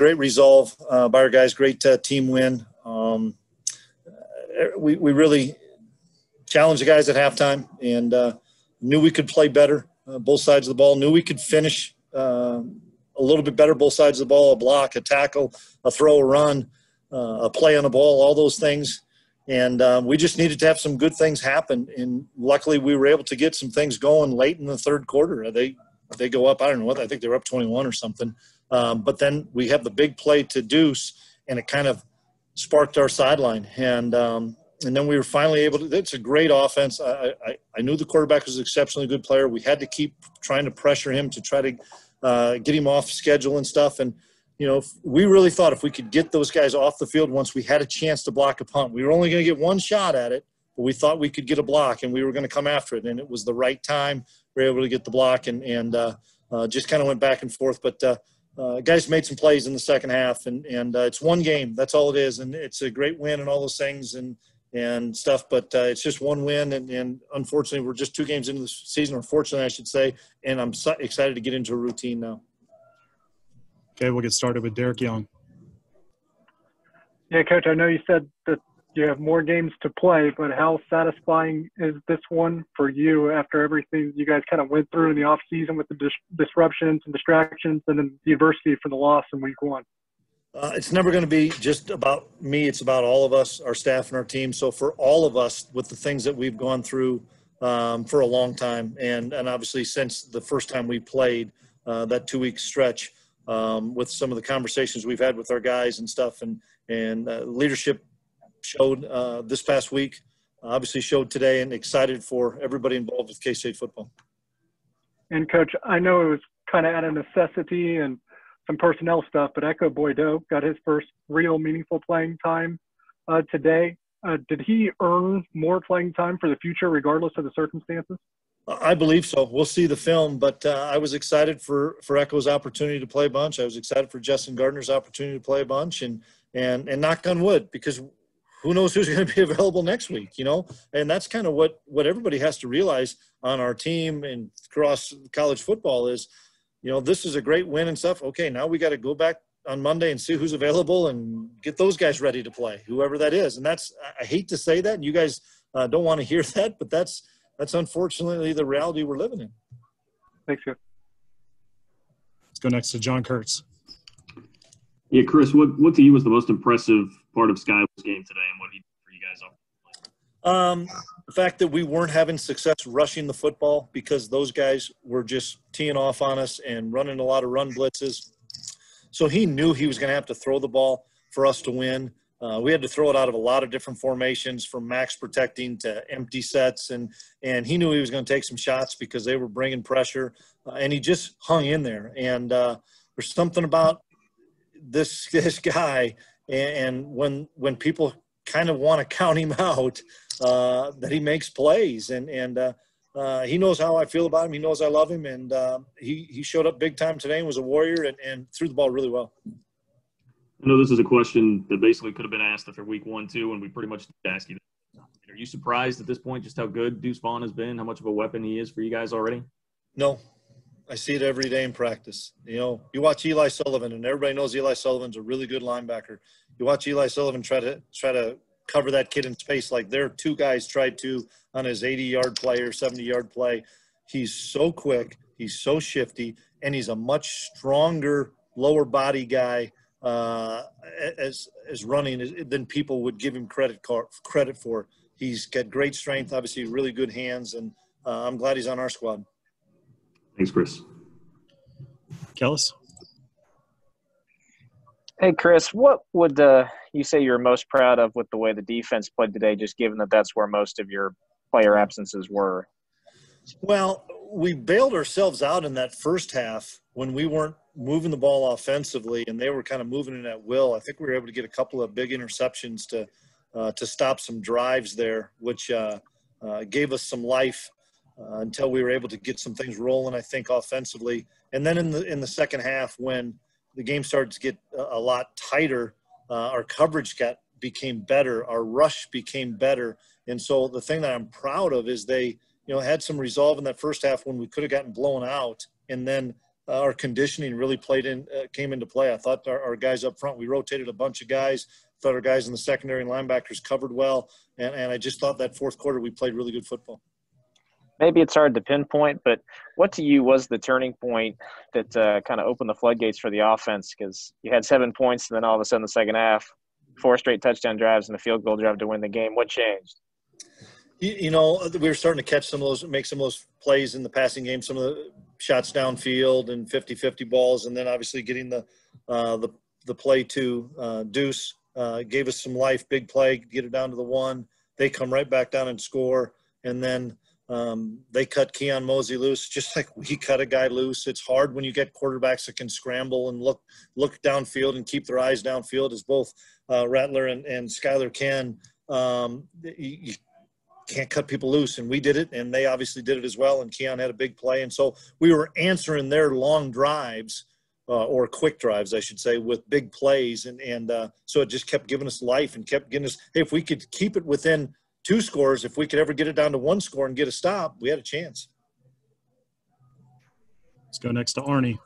great resolve by our guys, great team win. We really challenged the guys at halftime and knew we could play better, both sides of the ball, knew we could finish a little bit better, both sides of the ball, a block, a tackle, a throw, a run, a play on the ball, all those things. And we just needed to have some good things happen. And luckily we were able to get some things going late in the third quarter. They go up, I don't know what, I think they were up 21 or something. But then we have the big play to Deuce, and it kind of sparked our sideline. And then we were finally able to – it's a great offense. I knew the quarterback was an exceptionally good player. We had to keep trying to pressure him to try to get him off schedule and stuff. And, you know, we really thought if we could get those guys off the field once we had a chance to block a punt. We were only going to get one shot at it, but we thought we could get a block, and we were going to come after it. And it was the right time. We were able to get the block and just kind of went back and forth. But guys made some plays in the second half, and it's one game. That's all it is. And it's a great win and all those things and stuff. But it's just one win. And unfortunately, we're just 2 games into the season, or fortunately, I should say. And I'm so excited to get into a routine now. Okay, we'll get started with Derek Young. Yeah, Coach, I know you said that you have more games to play, but how satisfying is this one for you after everything you guys kind of went through in the offseason with the disruptions and distractions and then the adversity for the loss in week 1? It's never going to be just about me. It's about all of us, our staff and our team. So for all of us, with the things that we've gone through for a long time, and obviously since the first time we played that 2-week stretch, with some of the conversations we've had with our guys and stuff, and leadership showed this past week, obviously showed today, and excited for everybody involved with K-State football. And, Coach, I know it was kind of out of necessity and some personnel stuff, but Echo Boydo got his first real meaningful playing time today. Did he earn more playing time for the future regardless of the circumstances? I believe so. We'll see the film, but I was excited for Echo's opportunity to play a bunch. I was excited for Justin Gardner's opportunity to play a bunch, and knock on wood, because who knows who's going to be available next week, you know? And that's kind of what everybody has to realize on our team and across college football is, you know, this is a great win and stuff. Okay, now we got to go back on Monday and see who's available and get those guys ready to play, whoever that is. And that's – I hate to say that, and you guys don't want to hear that, but that's unfortunately the reality we're living in. Thanks, Chris. Let's go next to John Kurtz. Yeah, Chris, what to you was the most impressive part of Skyler's game today, and what he did for you guys off? The fact that we weren't having success rushing the football because those guys were just teeing off on us and running a lot of run blitzes. So he knew he was going to have to throw the ball for us to win. We had to throw it out of a lot of different formations, from max protecting to empty sets, and he knew he was going to take some shots because they were bringing pressure, and he just hung in there. And there's something about this guy, and when people kind of want to count him out, that he makes plays, and he knows how I feel about him. He knows I love him, and he showed up big time today and was a warrior and threw the ball really well. I know this is a question that basically could have been asked after week 1, too, and we pretty much asked you. Are you surprised at this point just how good Deuce Vaughn has been, how much of a weapon he is for you guys already? No. I see it every day in practice. You know, you watch Eli Sullivan, and everybody knows Eli Sullivan's a really good linebacker. You watch Eli Sullivan try to cover that kid in space like their 2 guys tried to on his 80-yard play or 70-yard play. He's so quick, he's so shifty, and he's a much stronger lower body guy as running than people would give him credit for. He's got great strength, obviously really good hands, and I'm glad he's on our squad. Thanks, Chris. Kellis? Hey, Chris, what would you say you're most proud of with the way the defense played today, just given that that's where most of your player absences were? Well, we bailed ourselves out in that first half when we weren't moving the ball offensively, and they were kind of moving it at will. I think we were able to get a couple of big interceptions to stop some drives there, which gave us some life until we were able to get some things rolling, I think, offensively. And then in the second half, when the game started to get a lot tighter, our coverage became better, our rush became better. And so the thing that I'm proud of is they, had some resolve in that first half when we could have gotten blown out, and then our conditioning really came into play. I thought our guys up front, we rotated a bunch of guys. Thought our guys in the secondary and linebackers covered well, and I just thought that fourth quarter we played really good football. Maybe it's hard to pinpoint, but what to you was the turning point that kind of opened the floodgates for the offense? Because you had 7 points, and then all of a sudden the second half, 4 straight touchdown drives and a field goal drive to win the game. What changed? We were starting to catch make some of those plays in the passing game, some of the shots downfield and 50-50 balls, and then obviously getting the play to Deuce gave us some life, big play, get it down to the 1. They come right back down and score, and then they cut Keon Mosey loose, just like we cut a guy loose. It's hard when you get quarterbacks that can scramble and look downfield and keep their eyes downfield, as both Rattler and Skyler can. You can't cut people loose, and we did it, and they obviously did it as well, and Keon had a big play. And so we were answering their long drives, or quick drives, I should say, with big plays, and so it just kept giving us life and kept getting us, hey, if we could keep it within 2 scores, if we could ever get it down to 1 score and get a stop, we had a chance. Let's go next to Arnie.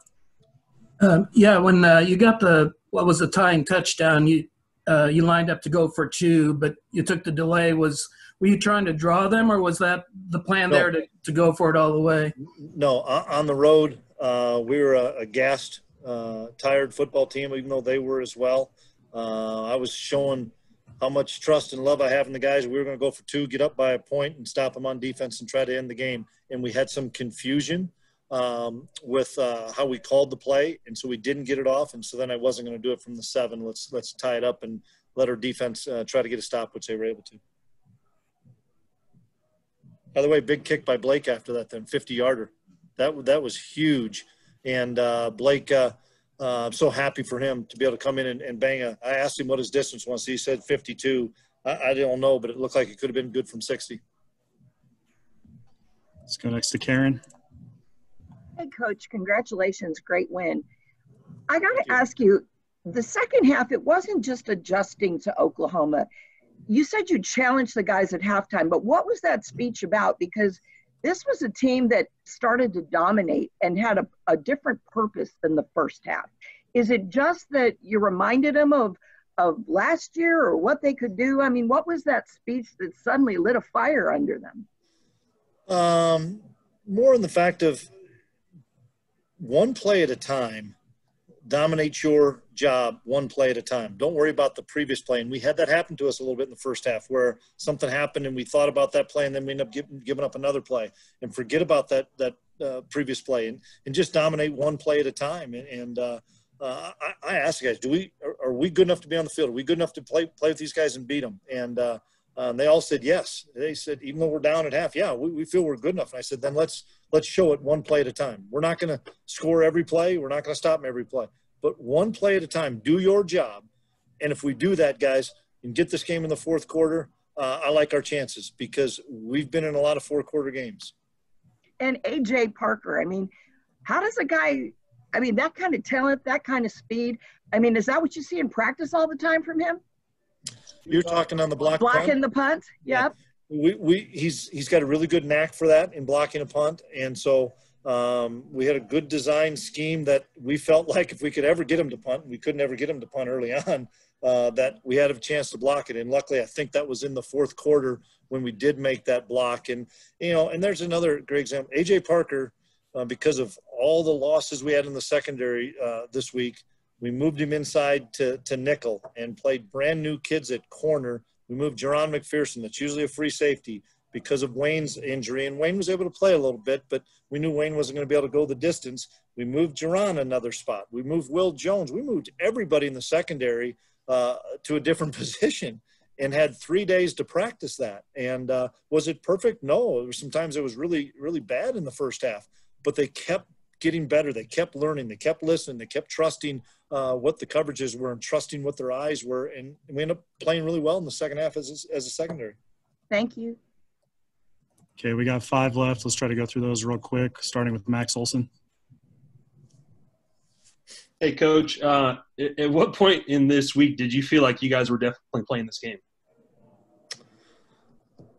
When you got the tying touchdown, you lined up to go for 2, but you took the delay. Were you trying to draw them, or was that the plan there to go for it all the way? No, on the road, we were a gassed, tired football team, even though they were as well. I was showing how much trust and love I have in the guys. We were going to go for 2, get up by a point, and stop them on defense and try to end the game. And we had some confusion with how we called the play, and so we didn't get it off. And so then I wasn't going to do it from the 7. Let's tie it up and let our defense try to get a stop, which they were able to. By the way, big kick by Blake after that, then 50-yarder. That was huge. And Blake, I'm so happy for him to be able to come in and bang I asked him what his distance was. He said 52. I don't know, but it looked like it could have been good from 60. Let's go next to Karen. Hey, Coach, congratulations. Great win. I got to ask you, the second half, it wasn't just adjusting to Oklahoma. You said you challenged the guys at halftime, but what was that speech about? Because this was a team that started to dominate and had a different purpose than the first half. Is it just that you reminded them of last year or what they could do? I mean, what was that speech that suddenly lit a fire under them? More in the fact of one play at a time. Dominate your job one play at a time. Don't worry about the previous play. And we had that happen to us a little bit in the first half, where something happened and we thought about that play, and then we ended up giving up another play, and forget about that previous play and just dominate one play at a time. I asked the guys, are we good enough to be on the field? Are we good enough to play with these guys and beat them? And they all said yes. They said, even though we're down at half, yeah, we feel we're good enough. And I said, then let's show it one play at a time. We're not going to score every play. We're not going to stop them every play. But one play at a time, do your job. And if we do that, guys, and get this game in the fourth quarter, I like our chances, because we've been in a lot of fourth-quarter games. And A.J. Parker, I mean, how does a guy – I mean, that kind of talent, that kind of speed, I mean, is that what you see in practice all the time from him? You're talking on the block blocking punt? The punt? Yep. Yeah. He's got a really good knack for that in blocking a punt, and so we had a good design scheme that we felt like if we could ever get him to punt, we couldn't ever get him to punt early on, that we had a chance to block it. And luckily, I think that was in the fourth quarter when we did make that block. And and there's another great example. A.J. Parker, because of all the losses we had in the secondary this week, we moved him inside to nickel and played brand new kids at corner. We moved Jerron McPherson, that's usually a free safety, because of Wayne's injury. And Wayne was able to play a little bit, but we knew Wayne wasn't going to be able to go the distance. We moved Jerron another spot. We moved Will Jones. We moved everybody in the secondary to a different position and had 3 days to practice that. And was it perfect? No. Sometimes it was really, really bad in the first half. But they kept getting better. They kept learning. They kept listening. They kept trusting what the coverages were and trusting what their eyes were. And we ended up playing really well in the second half as a secondary. Thank you. Okay, we got 5 left. Let's try to go through those real quick, starting with Max Olson. Hey, Coach, at what point in this week did you feel like you guys were definitely playing this game?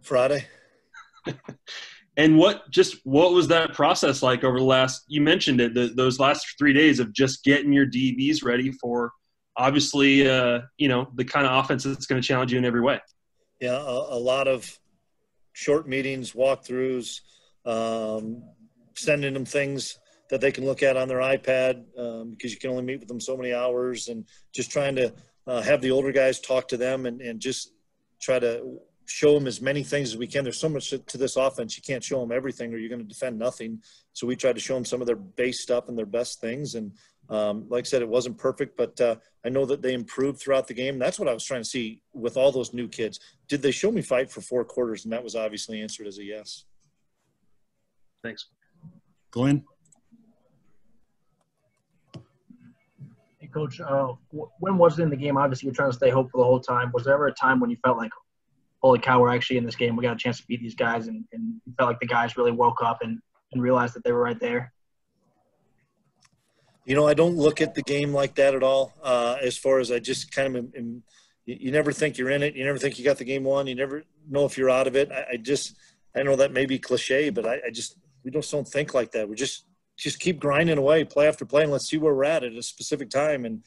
Friday. And what was that process like over the last, you mentioned it, those last 3 days of just getting your DBs ready for obviously, the kind of offense that's going to challenge you in every way? Yeah, a lot of short meetings, walkthroughs, sending them things that they can look at on their iPad because you can only meet with them so many hours, and just trying to have the older guys talk to them and just try to show them as many things as we can. There's so much to this offense. You can't show them everything or you're going to defend nothing. So we tried to show them some of their base stuff and their best things. And like I said, it wasn't perfect, but I know that they improved throughout the game. That's what I was trying to see with all those new kids. Did they show me fight for 4 quarters? And that was obviously answered as a yes. Thanks. Glenn? Hey, Coach, when was it in the game? Obviously, you're trying to stay hopeful the whole time. Was there ever a time when you felt like, holy cow, we're actually in this game, we got a chance to beat these guys, and you felt like the guys really woke up and realized that they were right there? I don't look at the game like that at all. As far as I just kind of you never think you're in it. You never think you got the game won. You never know if you're out of it. I know that may be cliche, but we just don't think like that. We just keep grinding away, play after play, and let's see where we're at a specific time. And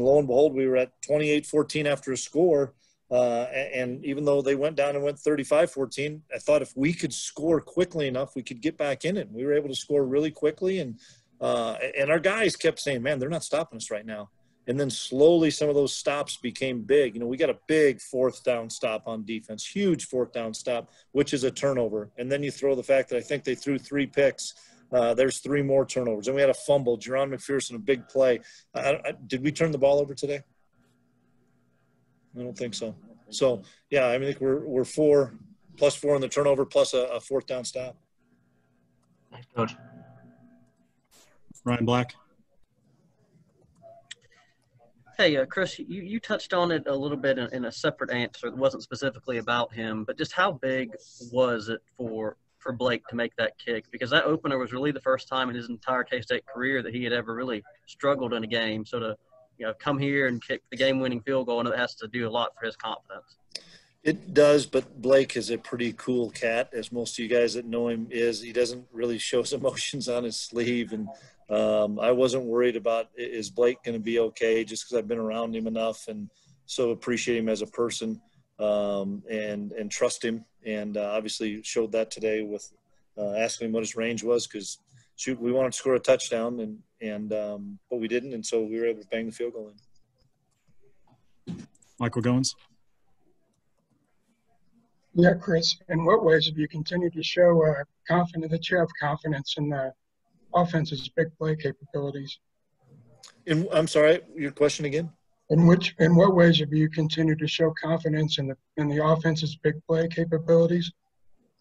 lo and behold, we were at 28-14 after a score. And even though they went down and went 35-14, I thought if we could score quickly enough, we could get back in it. And we were able to score really quickly. And our guys kept saying, man, they're not stopping us right now. And then slowly some of those stops became big. We got a big 4th down stop on defense, huge 4th down stop, which is a turnover. And then you throw the fact that I think they threw 3 picks. There's 3 more turnovers. And we had a fumble. Jerron McPherson, a big play. Did we turn the ball over today? I don't think so. So, yeah, I think we're 4 plus 4 in the turnover plus a 4th down stop. Thanks, Coach. Ryan Black? Hey, Chris, you touched on it a little bit in a separate answer. It wasn't specifically about him, but just how big was it for Blake to make that kick? Because that opener was really the first time in his entire K-State career that he had ever really struggled in a game. So to come here and kick the game-winning field goal, and it has to do a lot for his confidence. It does, but Blake is a pretty cool cat, as most of you guys that know him is. He doesn't really show his emotions on his sleeve, and I wasn't worried about is Blake going to be okay, just because I've been around him enough and so appreciate him as a person and trust him. And obviously showed that today with asking him what his range was, because shoot, we wanted to score a touchdown, but we didn't, and so we were able to bang the field goal in. Michael Goins? Yeah, Chris, in what ways have you continued to show confidence that you have confidence in the offense's big play capabilities? I'm sorry, your question again? In what ways have you continued to show confidence in the offense's big play capabilities?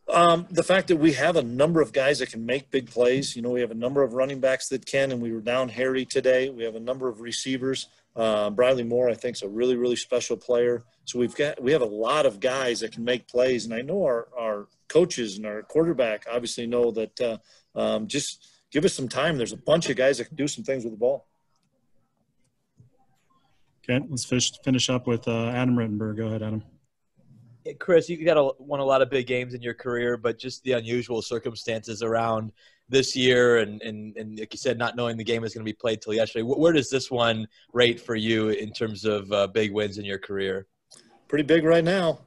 The fact that we have a number of guys that can make big plays. We have a number of running backs that can, and we were down Harry today. We have a number of receivers. Bradley Moore, I think, is a really, really special player. So we have a lot of guys that can make plays, and I know our coaches and our quarterback obviously know that just give us some time. There's a bunch of guys that can do some things with the ball. Okay, let's finish up with Adam Rittenberg. Go ahead, Adam. Chris, you won a lot of big games in your career, but just the unusual circumstances around this year and like you said, not knowing the game is going to be played till yesterday. Where does this one rate for you in terms of big wins in your career? Pretty big right now.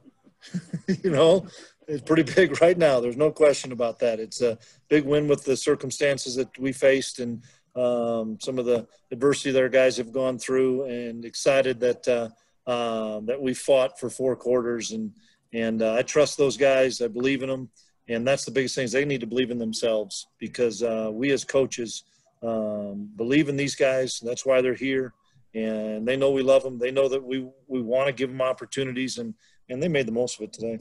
It's pretty big right now. There's no question about that. It's a big win with the circumstances that we faced and some of the adversity that our guys have gone through, and excited that we fought for 4 quarters. And I trust those guys. I believe in them. And that's the biggest thing, is they need to believe in themselves, because we as coaches believe in these guys. That's why they're here. And they know we love them. They know that we want to give them opportunities, and they made the most of it today.